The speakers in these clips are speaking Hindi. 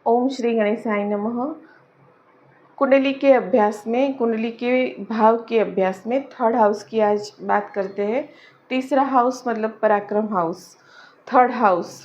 ओम श्री गणेशाय नमः। कुंडली के अभ्यास में, कुंडली के भाव के अभ्यास में थर्ड हाउस की आज बात करते हैं। तीसरा हाउस मतलब पराक्रम हाउस। थर्ड हाउस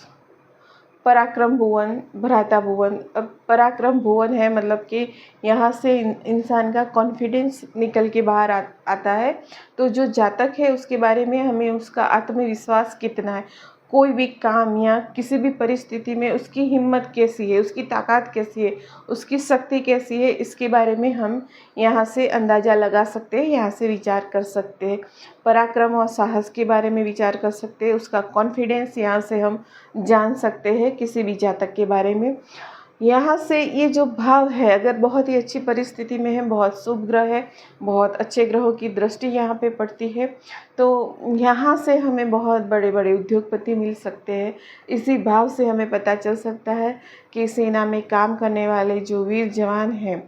पराक्रम भुवन, भ्राता भुवन। अब पराक्रम भुवन है मतलब कि यहाँ से इंसान का कॉन्फिडेंस निकल के बाहर आता है। तो जो जातक है उसके बारे में हमें उसका आत्मविश्वास कितना है, कोई भी काम या किसी भी परिस्थिति में उसकी हिम्मत कैसी है, उसकी ताकत कैसी है, उसकी शक्ति कैसी है, इसके बारे में हम यहाँ से अंदाज़ा लगा सकते हैं, यहाँ से विचार कर सकते हैं। पराक्रम और साहस के बारे में विचार कर सकते हैं, उसका कॉन्फिडेंस यहाँ से हम जान सकते हैं किसी भी जातक के बारे में। यहाँ से ये जो भाव है, अगर बहुत ही अच्छी परिस्थिति में है, बहुत शुभ ग्रह है, बहुत अच्छे ग्रहों की दृष्टि यहाँ पे पड़ती है, तो यहाँ से हमें बहुत बड़े बड़े उद्योगपति मिल सकते हैं। इसी भाव से हमें पता चल सकता है कि सेना में काम करने वाले जो वीर जवान हैं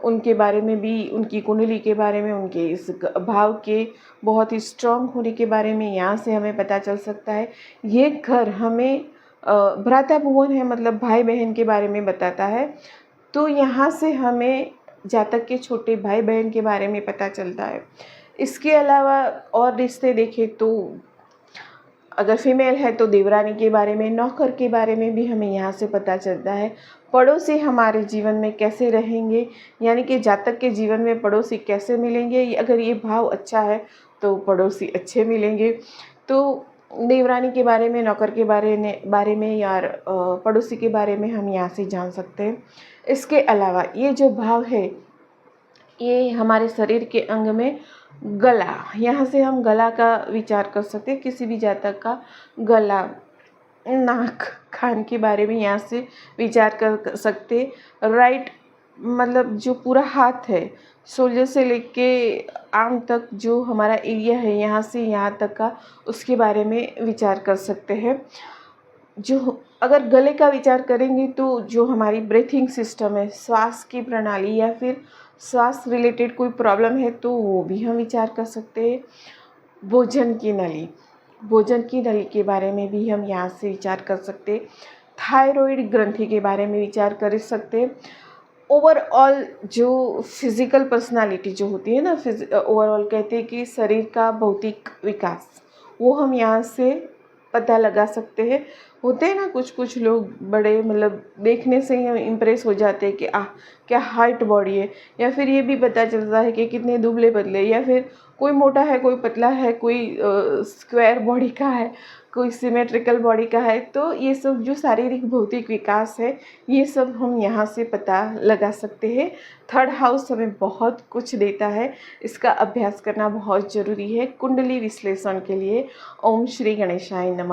उनके बारे में भी, उनकी कुंडली के बारे में, उनके इस भाव के बहुत ही स्ट्रॉन्ग होने के बारे में यहाँ से हमें पता चल सकता है। ये घर हमें भ्राता भुवन है मतलब भाई बहन के बारे में बताता है। तो यहाँ से हमें जातक के छोटे भाई बहन के बारे में पता चलता है। इसके अलावा और रिश्ते देखें तो अगर फीमेल है तो देवरानी के बारे में, नौकर के बारे में भी हमें यहाँ से पता चलता है। पड़ोसी हमारे जीवन में कैसे रहेंगे, यानी कि जातक के जीवन में पड़ोसी कैसे मिलेंगे, अगर ये भाव अच्छा है तो पड़ोसी अच्छे मिलेंगे। तो देवरानी के बारे में, नौकर के बारे में या पड़ोसी के बारे में हम यहाँ से जान सकते हैं। इसके अलावा ये जो भाव है ये हमारे शरीर के अंग में गला, यहाँ से हम गला का विचार कर सकते हैं। किसी भी जातक का गला, नाक, कान के बारे में यहाँ से विचार कर सकते। राइट मतलब जो पूरा हाथ है, शोल्डर से लेके आर्म तक जो हमारा एरिया है यहाँ से यहाँ तक का, उसके बारे में विचार कर सकते हैं। जो अगर गले का विचार करेंगे तो जो हमारी ब्रीथिंग सिस्टम है, श्वास की प्रणाली या फिर श्वास रिलेटेड कोई प्रॉब्लम है तो वो भी हम विचार कर सकते हैं। भोजन की नली, भोजन की नली के बारे में भी हम यहाँ से विचार कर सकते हैं। थायराइड ग्रंथि के बारे में विचार कर सकते हैं। ओवरऑल जो फिज़िकल पर्सनालिटी जो होती है ना, ओवरऑल कहते हैं कि शरीर का भौतिक विकास, वो हम यहाँ से पता लगा सकते हैं। होते हैं ना कुछ लोग बड़े, मतलब देखने से ही हम इम्प्रेस हो जाते हैं कि क्या हाइट बॉडी है, या फिर ये भी पता चलता है कि कितने दुबले पतले, या फिर कोई मोटा है, कोई पतला है, कोई स्क्वायर बॉडी का है, कोई सिमेट्रिकल बॉडी का है। तो ये सब जो शारीरिक भौतिक विकास है, ये सब हम यहाँ से पता लगा सकते हैं। थर्ड हाउस हमें बहुत कुछ देता है, इसका अभ्यास करना बहुत ज़रूरी है कुंडली विश्लेषण के लिए। ओम श्री गणेशाय नमः।